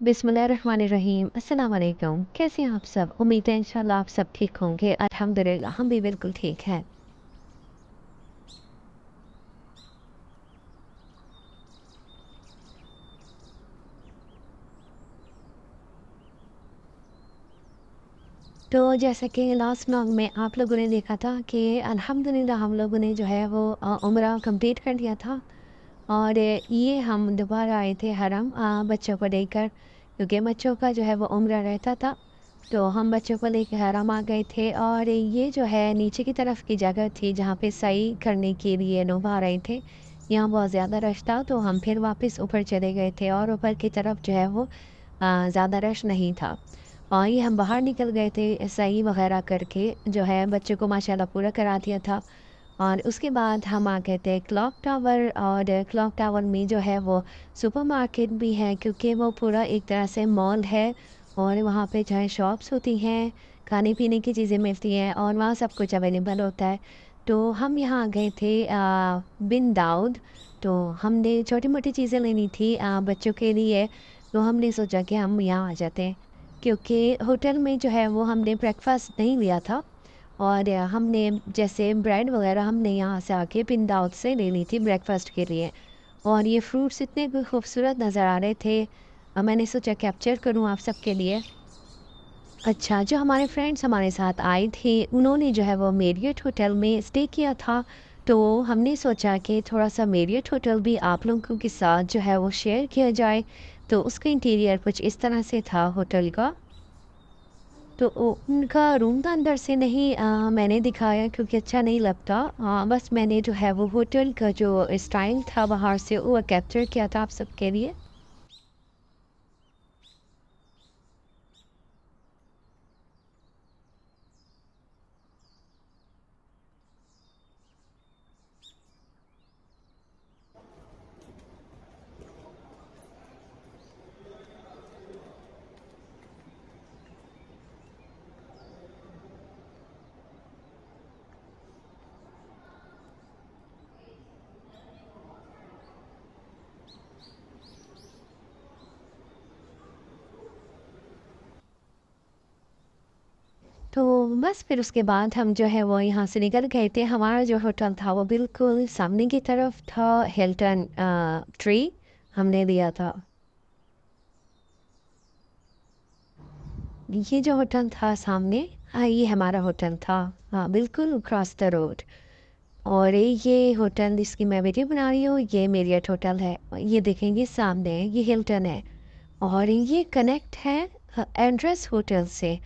बिस्मिल्लाहिर्रहमानिर्रहीम। अस्सलाम वालेकुम। कैसे हैं आप सब? उम्मीद है इंशाल्लाह आप सब ठीक होंगे। अल्हम्दुलिल्लाह हम भी बिल्कुल ठीक हैं। तो जैसा कि लास्ट व्लॉग में आप लोगों ने देखा था कि अल्हम्दुलिल्लाह हम लोगों ने जो है वो उम्रा कंप्लीट कर लिया था। और ये हम दोबारा आए थे हरम बच्चों को लेकर, क्योंकि बच्चों का जो है वो उम्रा रहता था। तो हम बच्चों को लेकर हरम आ गए थे। और ये जो है नीचे की तरफ की जगह थी जहाँ पे सही करने के लिए लोग आ रहे थे। यहाँ बहुत ज़्यादा रश था, तो हम फिर वापस ऊपर चले गए थे और ऊपर की तरफ जो है वो ज़्यादा रश नहीं था। और ये हम बाहर निकल गए थे सही वगैरह करके, जो है बच्चों को माशाल्लाह पूरा करा दिया था। और उसके बाद हम आ गए थे क्लॉक टावर। और क्लॉक टावर में जो है वो सुपरमार्केट भी है, क्योंकि वो पूरा एक तरह से मॉल है। और वहाँ पे जो है शॉप्स होती हैं, खाने पीने की चीज़ें मिलती हैं और वहाँ सब कुछ अवेलेबल होता है। तो हम यहाँ आ गए थे बिन दाऊद। तो हमने छोटी मोटी चीज़ें लेनी थी बच्चों के लिए। तो हमने सोचा कि हम यहाँ आ जाते हैं, क्योंकि होटल में जो है वो हमने ब्रेकफास्ट नहीं लिया था। और हमने जैसे ब्रेड वगैरह हमने यहाँ से आके बिन दाऊद से ले ली थी ब्रेकफास्ट के लिए। और ये फ्रूट्स इतने खूबसूरत नज़र आ रहे थे, मैंने सोचा कैप्चर करूँ आप सबके लिए। अच्छा, जो हमारे फ्रेंड्स हमारे साथ आए थे उन्होंने जो है वो मेरियट होटल में स्टे किया था। तो हमने सोचा कि थोड़ा सा मेरियट होटल भी आप लोगों के साथ जो है वो शेयर किया जाए। तो उसका इंटीरियर कुछ इस तरह से था होटल का। तो उनका रूम तो अंदर से नहीं मैंने दिखाया, क्योंकि अच्छा नहीं लगता। बस मैंने जो है वो होटल का जो स्टाइल था बाहर से वो कैप्चर किया था आप सबके लिए। तो बस फिर उसके बाद हम जो है वो यहाँ से निकल गए थे। हमारा जो होटल था वो बिल्कुल सामने की तरफ था। हिल्टन ट्री हमने लिया था। ये जो होटल था सामने, ये हमारा होटल था। हाँ, बिल्कुल क्रॉस द रोड। और ये होटल जिसकी मैं वीडियो बना रही हूँ ये मेरियट होटल है। ये देखेंगे सामने ये हिल्टन है। और ये कनेक्ट है एंड्रेस होटल से।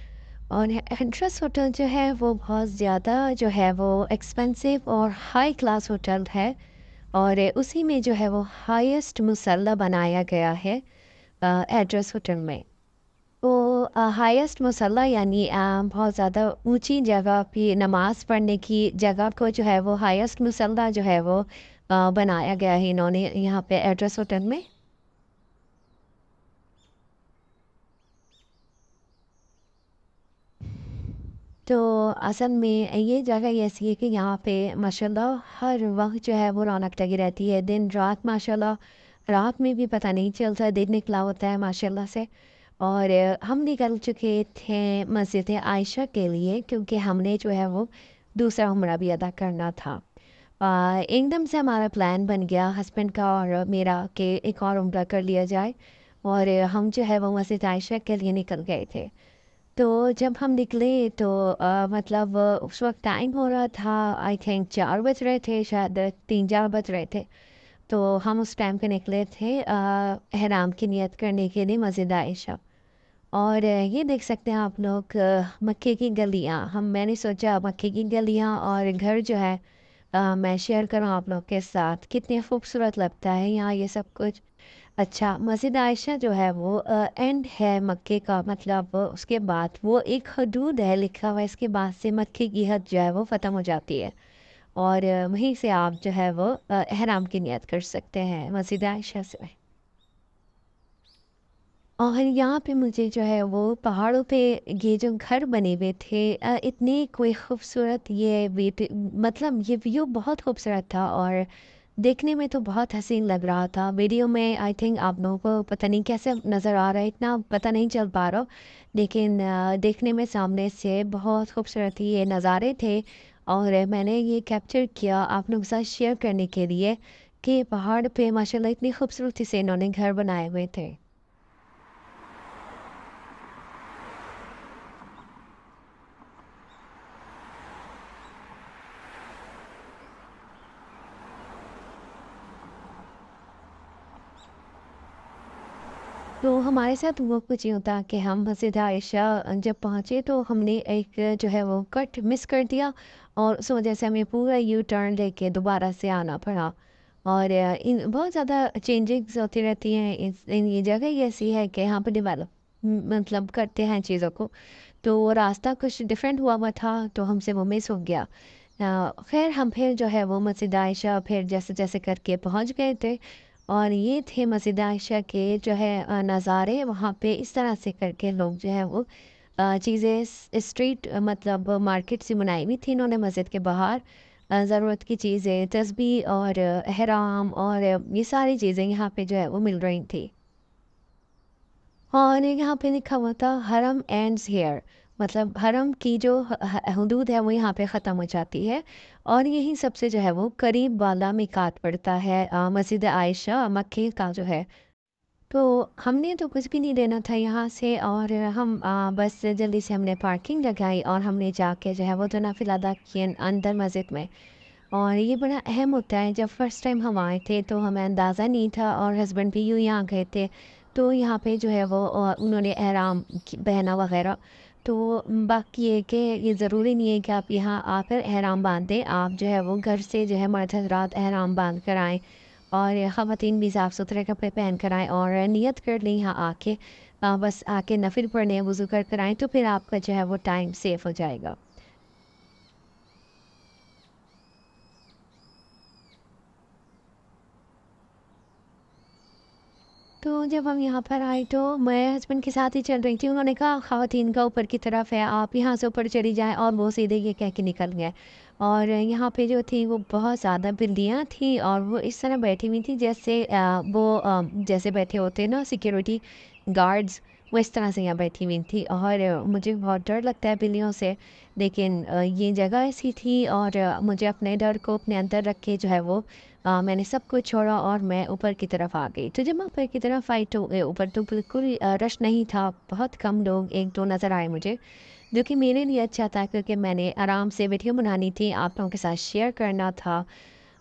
और एंड्रेस होटल जो है वो बहुत ज़्यादा जो है वो एक्सपेंसिव और हाई क्लास होटल है। और उसी में जो है वो हाईएस्ट मुसल्ला बनाया गया है एड्रेस होटल में। तो हाईएस्ट मुसल्ला यानी बहुत ज़्यादा ऊंची जगह पे नमाज़ पढ़ने की जगह को जो है वो हाईएस्ट मुसल्ला जो है वो बनाया गया है इन्होंने यहाँ पे एड्रेस होटल में। तो असल में ये जगह ऐसी है कि यहाँ पे माशाल्लाह हर वक्त जो है वो रौनक लगी रहती है, दिन रात माशाल्लाह। रात में भी पता नहीं चलता, दिन निकला होता है माशाल्लाह से। और हम निकल चुके थे मस्जिद आयशा के लिए, क्योंकि हमने जो है वो दूसरा उम्रा भी अदा करना था। एकदम से हमारा प्लान बन गया हस्बैंड का और मेरा कि एक और उम्रा कर लिया जाए। और हम जो है वो मस्जिद आयशा के लिए निकल गए थे। तो जब हम निकले तो मतलब उस वक्त टाइम हो रहा था, आई थिंक 4 बज रहे थे, शायद 3-4 बज रहे थे। तो हम उस टाइम पे निकले थे एहराम की नियत करने के लिए मस्जिद आयशा। और ये देख सकते हैं आप लोग मक्के की गलियाँ। मैंने सोचा मक्के की गलियाँ और घर जो है मैं शेयर करूँ आप लोग के साथ, कितने खूबसूरत लगता है यहाँ ये सब कुछ। अच्छा, मस्जिद आयशा जो है वो एंड है मक्के का, मतलब उसके बाद वो एक हदूद है लिखा हुआ है, इसके बाद से मक्के की हद जो है वो ख़त्म हो जाती है। और वहीं से आप जो है वो एहराम की नियत कर सकते हैं मस्जिद आयशा से। और यहाँ पे मुझे जो है वो पहाड़ों पे ये जो घर बने हुए थे इतने कोई खूबसूरत, ये मतलब ये व्यू बहुत खूबसूरत था। और देखने में तो बहुत हसीन लग रहा था। वीडियो में आई थिंक आप लोगों को पता नहीं कैसे नज़र आ रहा है, इतना पता नहीं चल पा रहा, लेकिन देखने में सामने से बहुत खूबसूरत ये नज़ारे थे। और मैंने ये कैप्चर किया आप लोगों के साथ शेयर करने के लिए कि पहाड़ पे माशाल्लाह इतनी खूबसूरती से इन्होंने घर बनाए हुए थे। तो हमारे साथ हुआ कुछ यूँ था कि हम मस्जिद आयशा जब पहुँचे तो हमने एक जो है वो कट मिस कर दिया, और उस वजह से हमें पूरा यू टर्न लेके दोबारा से आना पड़ा। और इन बहुत ज़्यादा चेंजेस होती रहती हैं, ये जगह ही ऐसी है कि यहाँ पर डेवलप मतलब करते हैं चीज़ों को। तो वो रास्ता कुछ डिफरेंट हुआ हुआ था तो हमसे वो मिस हो गया। खैर हम फिर जो है वो मस्जिद आयशा फिर जैसे जैसे करके पहुँच गए थे। और ये थे मस्जिद आयशा के जो है नज़ारे। वहाँ पे इस तरह से करके लोग जो है वो चीज़ें स्ट्रीट मतलब मार्केट से बनाई हुई थी इन्होंने मस्जिद के बाहर। ज़रूरत की चीज़ें तस्बीह और एहराम और ये सारी चीज़ें यहाँ पे जो है वो मिल रही थी। और यहाँ पे लिखा हुआ था हरम एंड्स हियर, मतलब हरम की जो हदूद है वो यहाँ पे ख़त्म हो जाती है। और यही सबसे जो है वो करीब वाला मिकात पड़ता है मस्जिद आयशा मक्के का जो है। तो हमने तो कुछ भी नहीं लेना था यहाँ से, और हम बस जल्दी से हमने पार्किंग लगाई और हमने जाके जो है वो तो नफिल अदा किए अंदर मस्जिद में। और ये बड़ा अहम होता है, जब फर्स्ट टाइम हम आए थे तो हमें अंदाज़ा नहीं था और हस्बैंड भी यूँ यहाँ गए थे। तो यहाँ पे जो है वो उन्होंने एहराम पहना वगैरह। तो बाकी ये कि ये ज़रूरी नहीं है कि आप यहाँ आकर एहराम बांधें, आप जो है वो घर से जो है मर्द हज़रात एहराम बांध कर आएँ। और ख़वातीन भी साफ़ सुथरे कपड़े पहन कर आएँ और नियत कर लें यहाँ आके बस आके नफिल पढ़ने वज़ू कर आएँ, तो फिर आपका जो है वो टाइम सेफ हो जाएगा। तो जब हम यहाँ पर आए तो मैं हस्बैंड के साथ ही चल रही थी। उन्होंने कहा ख़वातीन का ऊपर की तरफ है, आप यहाँ से ऊपर चली जाएँ, और वो सीधे ये कह के निकल गए। और यहाँ पे जो थी वो बहुत ज़्यादा बिल्लियाँ थी और वो इस तरह बैठी हुई थी जैसे जैसे बैठे होते हैं ना सिक्योरिटी गार्ड्स, वो इस तरह से यहाँ बैठी हुई थी। और मुझे बहुत डर लगता है बिल्लियों से, लेकिन ये जगह ऐसी थी और मुझे अपने डर को अपने अंदर रख के जो है वो मैंने सब कुछ छोड़ा और मैं ऊपर की तरफ आ गई। तो जब मैं ऊपर की तरफ आई तो ऊपर तो बिल्कुल रश नहीं था, बहुत कम लोग 1-2 नज़र आए मुझे, जो कि मेरे लिए अच्छा था क्योंकि मैंने आराम से वीडियो बनानी थी, आप लोगों के साथ शेयर करना था।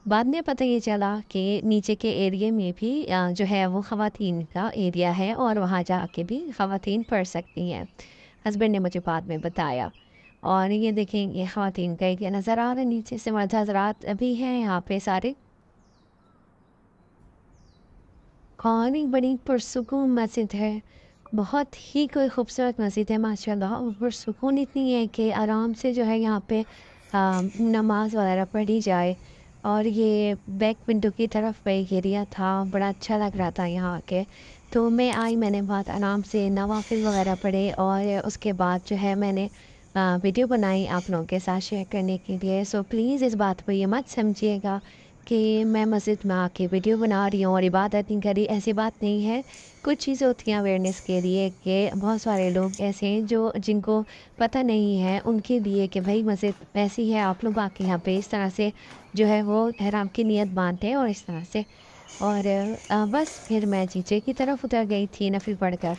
बाद में पता ये चला कि नीचे के एरिया में भी जो है वो ख़वातीन का एरिया है और वहाँ जाके भी ख़वातीन पढ़ सकती हैं। हस्बैंड ने मुझे बाद में बताया। और ये देखें ये ख़वातीन का एरिया नज़र आ रहा है, नीचे से मर्द हज़रात भी हैं यहाँ पे सारे। और एक बड़ी पुरसुकून मस्जिद है, बहुत ही कोई खूबसूरत मस्जिद है माशाल्लाह। और पुरसुकून इतनी है कि आराम से जो है यहाँ पे नमाज वगैरह पढ़ी जाए। और ये बैक विंडो की तरफ पे एरिया था, बड़ा अच्छा लग रहा था यहाँ आके। तो मैं आई, मैंने बहुत आराम से नवाफिल वगैरह पढ़े और उसके बाद जो है मैंने वीडियो बनाई आप लोगों के साथ शेयर करने के लिए। सो प्लीज़ इस बात को ये मत समझिएगा कि मैं मस्जिद में आके वीडियो बना रही हूँ और इबादत नहीं कर रही, ऐसी बात नहीं है। कुछ चीज़ें होती हैं अवेयरनेस के लिए कि बहुत सारे लोग ऐसे हैं जो जिनको पता नहीं है, उनके लिए कि भाई मस्जिद ऐसी है, आप लोग आके यहाँ पे इस तरह से जो है वो एहराम की नियत बांधते हैं और इस तरह से। और बस फिर मैं नीचे की तरफ उतर गई थी नफिल पढ़कर।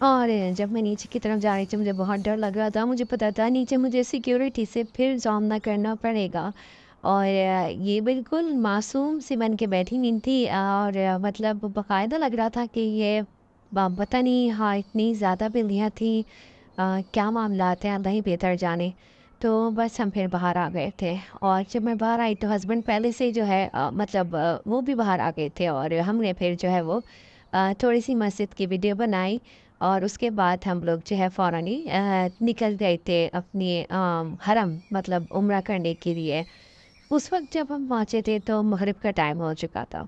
और जब मैं नीचे की तरफ जा रही थी मुझे बहुत डर लग रहा था, मुझे पता था नीचे मुझे सिक्योरिटी से फिर सामना करना पड़ेगा। और ये बिल्कुल मासूम सी बन के बैठी हुई थी और मतलब बाकायदा लग रहा था कि ये पता नहीं, हाँ इतनी ज़्यादा बिल्लियाँ थी, क्या मामलात हैं अल्लाह ही बेहतर जाने। तो बस हम फिर बाहर आ गए थे। और जब मैं बाहर आई तो हस्बैंड पहले से जो है मतलब वो भी बाहर आ गए थे और हमने फिर जो है वो थोड़ी सी मस्जिद की वीडियो बनाई। और उसके बाद हम लोग जो है फ़ौरन ही निकल गए थे अपनी हरम मतलब उम्रा करने के लिए। उस वक़्त जब हम पहुँचे थे तो मग़रिब का टाइम हो चुका था।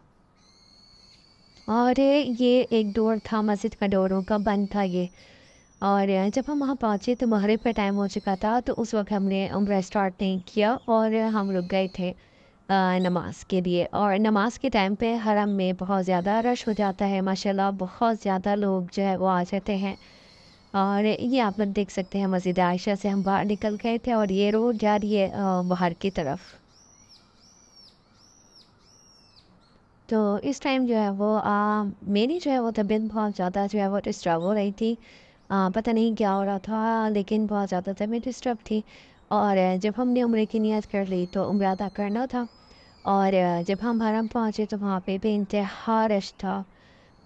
और ये एक डोर था मस्जिद का, डोरों का बंद था ये। और जब हम वहाँ पहुँचे तो मग़रिब का टाइम हो चुका था, तो उस वक़्त हमने उम्रा स्टार्ट नहीं किया और हम रुक गए थे। नमाज के लिए। और नमाज के टाइम पे हरम में बहुत ज़्यादा रश हो जाता है माशाल्लाह, बहुत ज़्यादा लोग जो है वो आ जाते हैं। और ये आप लोग देख सकते हैं मस्जिद आयशा से हम बाहर निकल गए थे और ये रोड जा रही है बाहर की तरफ। तो इस टाइम जो है वो मेरी जो है वो तबीयत बहुत ज़्यादा जो है वो डिस्टर्ब हो रही थी। पता नहीं क्या हो रहा था, लेकिन बहुत ज़्यादा तबीयत डिस्टर्ब थी। और जब हमने उम्रे की नियत कर ली तो उम्रा अदा करना था। और जब हम हरम पहुँचे तो वहाँ पे बेइंतहा रश था।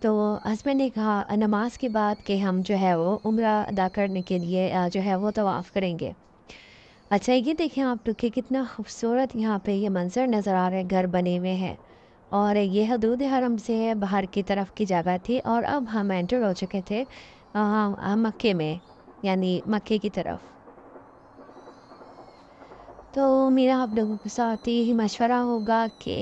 तो हस्बैंड ने कहा नमाज के बाद कि हम जो है वो उम्रा अदा करने के लिए जो है वो तवाफ़ करेंगे। अच्छा, ये देखें आप लोग कि कितना खूबसूरत यहाँ पे ये मंज़र नज़र आ रहा है, घर बने हुए हैं। और ये हदूद हरम से बाहर की तरफ की जगह थी और अब हम एंटर हो चुके थे मक्के में, यानी मक्के की तरफ। तो मेरा आप लोगों के साथ यही मशवरा होगा कि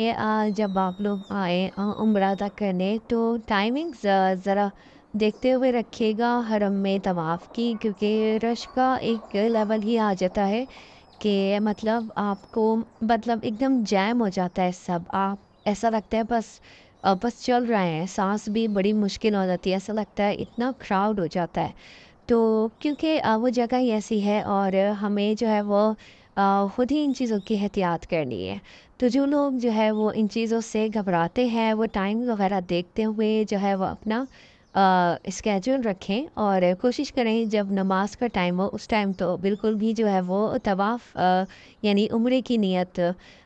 जब आप लोग आए उम्रा अदा करने तो टाइमिंग्स ज़रा देखते हुए रखिएगा हरम में तवाफ़ की, क्योंकि रश का एक लेवल ही आ जाता है कि मतलब आपको मतलब एकदम जैम हो जाता है सब। आप ऐसा लगता है बस बस चल रहे हैं, सांस भी बड़ी मुश्किल हो जाती है, ऐसा लगता है इतना क्राउड हो जाता है। तो क्योंकि वो जगह ही ऐसी है और हमें जो है वो खुद ही इन चीज़ों की एहतियात करनी है। तो जो लोग जो है वो इन चीज़ों से घबराते हैं वो टाइम वगैरह देखते हुए जो है वो अपना स्केड्यूल रखें और कोशिश करें जब नमाज का टाइम हो उस टाइम तो बिल्कुल भी जो है वो तवाफ़ यानी उम्रे की नियत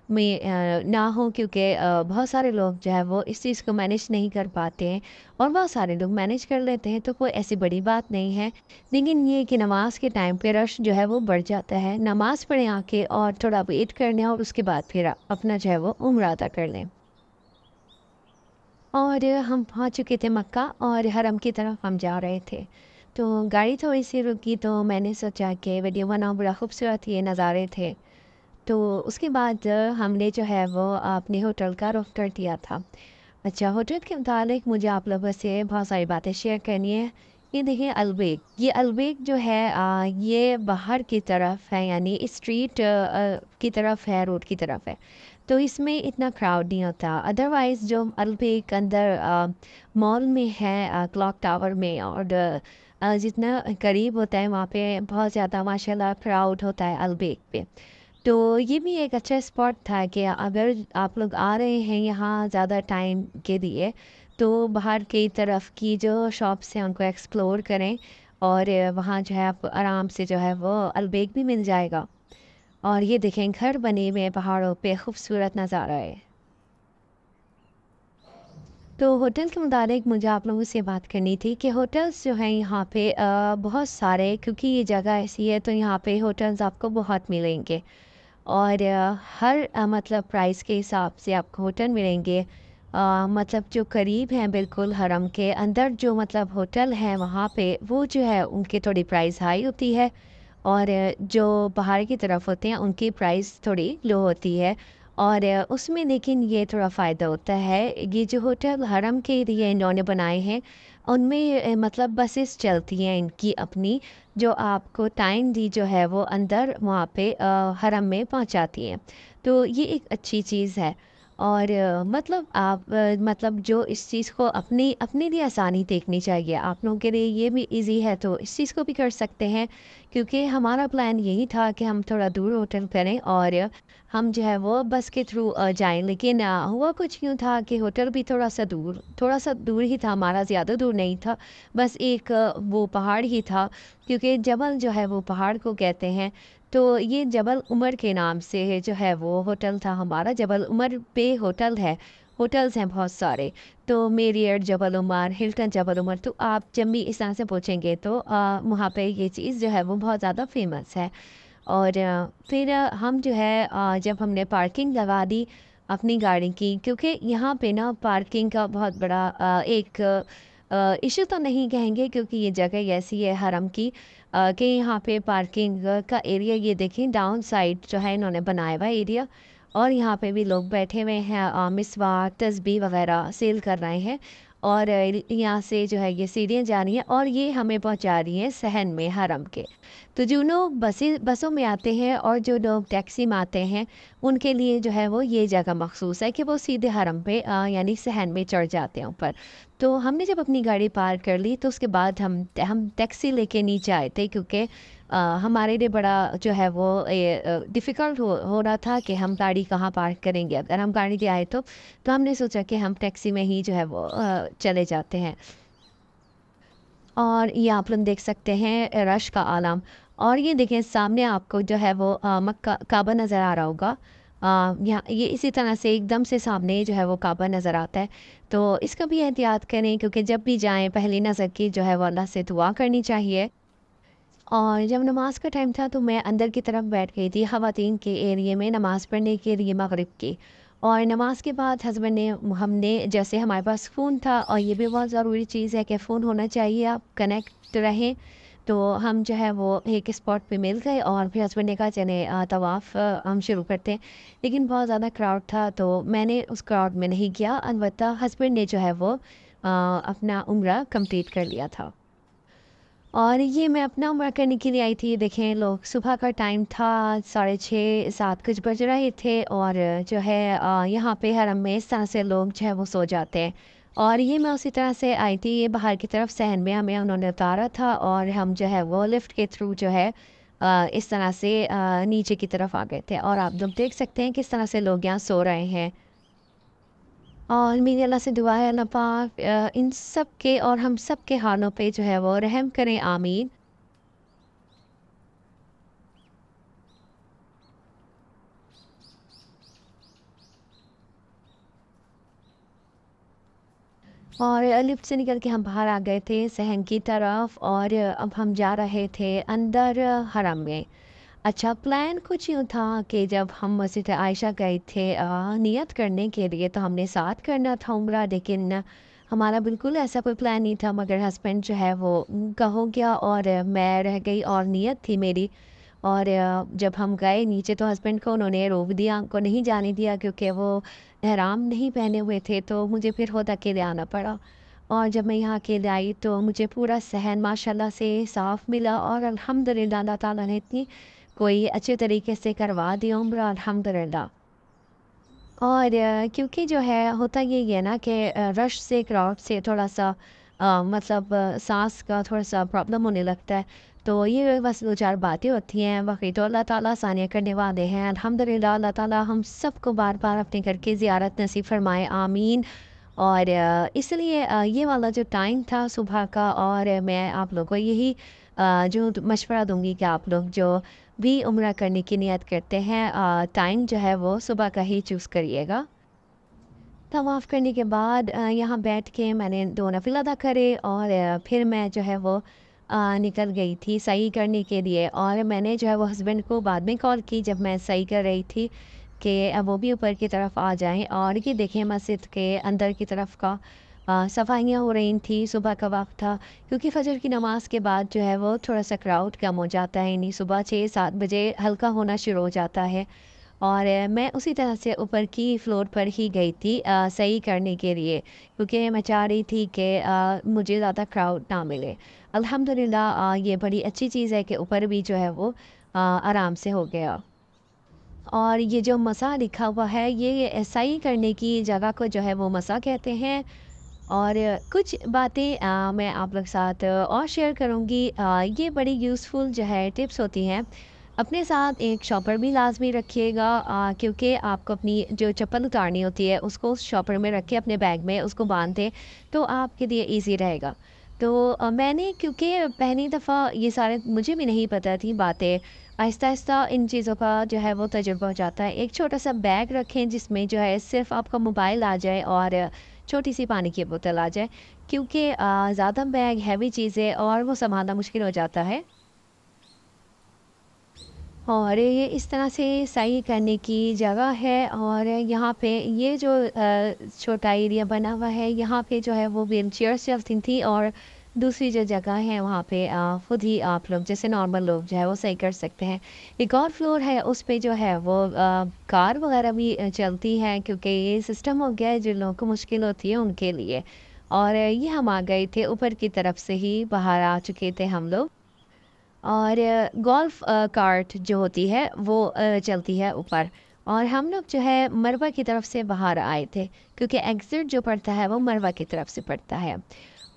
में ना हो, क्योंकि बहुत सारे लोग जो है वो इस चीज़ को मैनेज नहीं कर पाते हैं और बहुत सारे लोग मैनेज कर लेते हैं, तो कोई ऐसी बड़ी बात नहीं है। लेकिन ये कि नमाज के टाइम पे रश जो है वो बढ़ जाता है, नमाज पढ़ें आके और थोड़ा वेट कर लें और उसके बाद फिर अपना जो है वो उम्रा अदा कर लें। और हम पहुंच चुके थे मक्का और हरम की तरफ हम जा रहे थे। तो गाड़ी थोड़ी सी रुकी तो मैंने सोचा कि वीडियो बनाओ, बड़ा खूबसूरत ये नज़ारे थे। तो उसके बाद हमने जो है वो अपने होटल का रुख कर दिया था। अच्छा, होटल के मुतालिक मुझे आप लोगों से बहुत सारी बातें शेयर करनी है। ये देखिए अलबेग, ये अलबेग जो है ये बाहर की तरफ है, यानी स्ट्रीट की तरफ है, रोड की तरफ है। तो इसमें इतना क्राउड नहीं होता। अदरवाइज़ जो अलबेग अंदर मॉल में है, क्लॉक टावर में, और जितना करीब होता है वहाँ पे बहुत ज़्यादा माशाल्लाह क्राउड होता है अलबेग पे। तो ये भी एक अच्छा स्पॉट था कि अगर आप लोग आ रहे हैं यहाँ ज़्यादा टाइम के लिए तो बाहर की तरफ की जो शॉप्स हैं उनको एक्सप्लोर करें। और वहाँ जो है आप आराम से जो है वो अलबेग भी मिल जाएगा। और ये देखें घर बने हुए हैं पहाड़ों पे, खूबसूरत नज़ारा है। तो होटल के मुताबिक मुझे आप लोगों से बात करनी थी कि होटल्स जो हैं यहाँ पे बहुत सारे, क्योंकि ये जगह ऐसी है तो यहाँ पे होटल्स आपको बहुत मिलेंगे। और हर मतलब प्राइस के हिसाब से आपको होटल मिलेंगे। मतलब जो करीब हैं बिल्कुल हरम के अंदर जो मतलब होटल हैं वहाँ पे वो जो है उनकी थोड़ी प्राइस हाई होती है। और जो बाहर की तरफ होते हैं उनकी प्राइस थोड़ी लो होती है। और उसमें लेकिन ये थोड़ा फ़ायदा होता है, ये जो होटल हरम के लिए इन्होंने बनाए हैं उनमें मतलब बसेस चलती हैं इनकी अपनी, जो आपको टाइम दी जो है वो अंदर वहाँ पे हरम में पहुँचाती हैं। तो ये एक अच्छी चीज़ है। और मतलब आप मतलब जो इस चीज़ को अपनी अपने लिए आसानी देखनी चाहिए, आप लोगों के लिए ये भी इजी है तो इस चीज़ को भी कर सकते हैं। क्योंकि हमारा प्लान यही था कि हम थोड़ा दूर होटल करें और हम जो है वो बस के थ्रू जाएं, लेकिन हुआ कुछ यूँ था कि होटल भी थोड़ा सा दूर ही था, हमारा ज़्यादा दूर नहीं था। बस एक वो पहाड़ ही था, क्योंकि जबल जो है वो पहाड़ को कहते हैं। तो ये जबल उमर के नाम से है जो है वो होटल था हमारा, जबल उमर पे होटल है। होटल्स हैं बहुत सारे, तो मेरियट जबल उमर, हिल्टन जबल उमर, तो आप जब भी इस तरह से पूछेंगे तो वहाँ पे ये चीज़ जो है वो बहुत ज़्यादा फेमस है। और फिर हम जो है जब हमने पार्किंग लगा दी अपनी गाड़ी की, क्योंकि यहाँ पे ना पार्किंग का बहुत बड़ा एक इशू तो नहीं कहेंगे, क्योंकि ये जगह ऐसी है हरम की कि यहाँ पे पार्किंग का एरिया ये देखें डाउन साइड जो है इन्होंने बनाया हुआ एरिया। और यहाँ पे भी लोग बैठे हुए हैं, मिसवाक तस्बीह वगैरह सेल कर रहे हैं। और यहाँ से जो है ये सीढ़ियाँ जा रही हैं और ये हमें पहुँचा रही हैं सहन में हरम के। तो जो लोग बसों में आते हैं और जो लोग टैक्सी में आते हैं, उनके लिए जो है वो ये जगह मखसूस है कि वो सीधे हरम पे यानी सहन में चढ़ जाते हैं ऊपर। तो हमने जब अपनी गाड़ी पार्क कर ली तो उसके बाद हम टैक्सी लेके नीचे आए थे, क्योंकि हमारे लिए बड़ा जो है वो डिफ़िकल्ट हो रहा था कि हम गाड़ी कहाँ पार्क करेंगे। अगर हम गाड़ी ले आए तो हमने सोचा कि हम टैक्सी में ही जो है वो चले जाते हैं। और ये आप लोग देख सकते हैं रश का आलम। और ये देखें सामने आपको जो है वो मक्का काबा नज़र आ रहा होगा। यहाँ ये इसी तरह से एकदम से सामने जो है वो काबा नज़र आता है। तो इसका भी एहतियात करें, क्योंकि जब भी जाएं पहली नज़र की जो है वो अल्लाह से दुआ करनी चाहिए। और जब नमाज का टाइम था तो मैं अंदर की तरफ बैठ गई थी ख़वातीन के एरिए में नमाज़ पढ़ने के लिए मगरिब की। और नमाज के बाद हस्बैंड ने हमने जैसे हमारे पास फ़ोन था, और ये भी बहुत ज़रूरी चीज़ है कि फ़ोन होना चाहिए, आप कनेक्ट रहें। तो हम जो है वो एक स्पॉट पे मिल गए और फिर हस्बैंड ने कहा चले तवाफ़ हम शुरू करते हैं। लेकिन बहुत ज़्यादा क्राउड था तो मैंने उस क्राउड में नहीं किया, अलबत्ता हस्बैंड ने जो है वो अपना उम्रा कंप्लीट कर लिया था। और ये मैं अपना उम्रा करने के लिए आई थी। देखें लोग, सुबह का टाइम था, 6:30-7 कुछ बज रहे थे। और जो है यहाँ पे हरम में इस तरह से लोग जो है वो सो जाते हैं। और ये मैं उसी तरह से आई थी, ये बाहर की तरफ सहन में हमें उन्होंने उतारा था और हम जो है वो लिफ्ट के थ्रू जो है इस तरह से नीचे की तरफ आ गए थे। और आप लोग देख सकते हैं किस तरह से लोग यहाँ सो रहे हैं। और मेरी अल्लाह से दुआ है अल्लाह पाक इन सब के और हम सब के हालों पे जो है वो रहम करें, आमीन। और लिफ्ट से निकल के हम बाहर आ गए थे सहन की तरफ, और अब हम जा रहे थे अंदर हरम में। अच्छा, प्लान कुछ यूँ था कि जब हम मस्जिद आयशा गए थे नियत करने के लिए, तो हमने साथ करना था उम्रा, लेकिन हमारा बिल्कुल ऐसा कोई प्लान नहीं था। मगर हस्बैंड जो है वो उनका हो गया और मैं रह गई, और नियत थी मेरी। और जब हम गए नीचे तो हस्बैंड को उन्होंने रोक दिया, हमको नहीं जाने दिया, क्योंकि वो एहराम नहीं पहने हुए थे। तो मुझे फिर खुद अकेले आना पड़ा। और जब मैं यहाँ अकेले आई तो मुझे पूरा सहन माशाल्लाह से साफ़ मिला, और अल्हम्दुलिल्लाह अल्लाह ताला ने इतनी कोई अच्छे तरीके से करवा दी उम्र, अल्हम्दुलिल्लाह। और क्योंकि जो है होता यही है ना कि रश से क्राउड से थोड़ा-सा मतलब साँस का थोड़ा-सा प्रॉब्लम होने लगता है। तो ये बस 2-4 बातें होती हैं, बाकी तो अल्लाह ताला आसानियाँ करने वाले हैं। अल्हम्दुलिल्लाह अल्लाह ताला हम सबको बार-बार अपने घर की ज़ियारत नसीब फ़रमाए, आमीन। और इसलिए ये वाला जो टाइम था सुबह का, और मैं आप लोगों को यही जो मशवरा दूँगी कि आप लोग जो भी उम्रा करने की नियत करते हैं टाइम जो है वो सुबह का ही चूज़ करिएगा। तवाफ़ करने के बाद यहाँ बैठ के मैंने 2 नफ़िल अदा करे, और फिर मैं जो है वो निकल गई थी सही करने के लिए। और मैंने जो है वो हस्बैंड को बाद में कॉल की जब मैं सही कर रही थी कि वो भी ऊपर की तरफ आ जाएँ। और ये देखें मस्जिद के अंदर की तरफ का सफाइयाँ हो रही थी, सुबह का वक़्त था। क्योंकि फ़जर की नमाज़ के बाद जो है वो थोड़ा-सा क्राउड कम हो जाता है, यानी सुबह 6-7 बजे हल्का होना शुरू हो जाता है। और मैं उसी तरह से ऊपर की फ्लोर पर ही गई थी सही करने के लिए, क्योंकि मैं चाह रही थी कि मुझे ज़्यादा क्राउड ना मिले। अल्हम्दुलिल्लाह ये बड़ी अच्छी चीज़ है कि ऊपर भी जो है वो आराम से हो गया। और ये जो मसा लिखा हुआ है, ये सही करने की जगह को जो है वो मसा कहते हैं। और कुछ बातें मैं आप लोग के साथ और शेयर करूँगी। ये बड़ी यूज़फुल जो है टिप्स होती हैं। अपने साथ एक शॉपर भी लाज़मी रखिएगा, क्योंकि आपको अपनी जो चप्पल उतारनी होती है उसको उस शॉपर में रख के अपने बैग में उसको बाँध दें, तो आपके लिए ईज़ी रहेगा। तो मैंने, क्योंकि पहली दफ़ा ये सारे मुझे भी नहीं पता थी बातें, आहिस्ता-आहिस्ता इन चीज़ों का जो है वो तजुर्बा हो जाता है। एक छोटा-सा बैग रखें जिसमें जो है सिर्फ़ आपका मोबाइल आ जाए और छोटी-सी पानी की बोतल आ जाए, क्योंकि ज़्यादा बैग हैवी चीज़ें और वो सँभालना मुश्किल हो जाता है। और ये इस तरह से सही करने की जगह है। और यहाँ पे ये जो छोटा एरिया बना हुआ है, यहाँ पे जो है वो व्हीलचेयर्स चलती थी, और दूसरी जो जगह है वहाँ पे खुद ही आप लोग जैसे नॉर्मल लोग जो है वो सही कर सकते हैं। एक और फ्लोर है उस पे जो है वो कार वगैरह भी चलती हैं, क्योंकि ये सिस्टम हो गया है जिन लोगों को मुश्किल होती है उनके लिए। और ये हम आ गए थे ऊपर की तरफ से ही बाहर आ चुके थे हम लोग। और गोल्फ कार्ट जो होती है वो चलती है ऊपर। और हम लोग जो है मरवा की तरफ से बाहर आए थे, क्योंकि एग्ज़िट जो पड़ता है वो मरवा की तरफ से पड़ता है।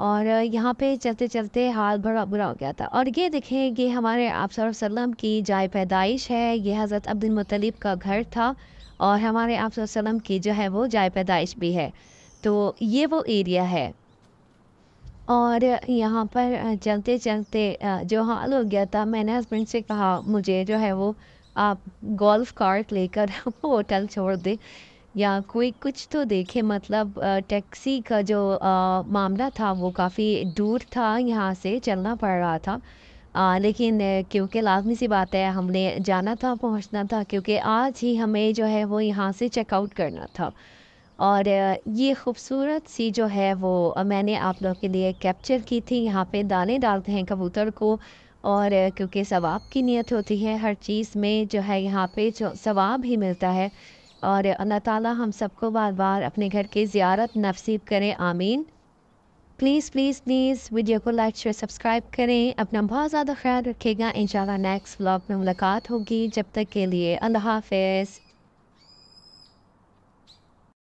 और यहाँ पे चलते चलते हाल बड़ा बुरा हो गया था। और ये देखें, ये हमारे आप सल्लल्लाहु अलैहि वसल्लम की जाए पैदाइश है, ये हज़रत अब्दुल मुत्तलिब का घर था, और हमारे आप सल्लल्लाहु अलैहि वसल्लम की जो है वो जाए पैदाइश भी है। तो ये वो एरिया है। और यहाँ पर चलते-चलते जो हाल हो गया था, मैंने हस्बैंड से कहा मुझे जो है वो आप गोल्फ कार्ट लेकर होटल छोड़ दें, या कोई कुछ तो देखें। मतलब टैक्सी का जो मामला था वो काफ़ी दूर था, यहाँ से चलना पड़ रहा था। लेकिन क्योंकि लाज़मी सी बात है, हमने जाना था, पहुँचना था, क्योंकि आज ही हमें जो है वो यहाँ से चेकआउट करना था। और ये खूबसूरत सी जो है वो मैंने आप लोग के लिए कैप्चर की थी। यहाँ पे दाने डालते हैं कबूतर को, और क्योंकि सवाब की नियत होती है हर चीज़ में, जो है यहाँ पे जो सवाब ही मिलता है। और अल्लाह ताला हम सबको बार बार अपने घर की ज़ियारत नसीब करें, आमीन। प्लीज़ प्लीज़ प्लीज़ वीडियो को लाइक शेयर सब्सक्राइब करें। अपना बहुत ज़्यादा ख्याल रखिएगा। इंशाल्लाह नेक्स्ट व्लॉग में मुलाकात होगी। जब तक के लिए अल्लाह हाफ़िज़।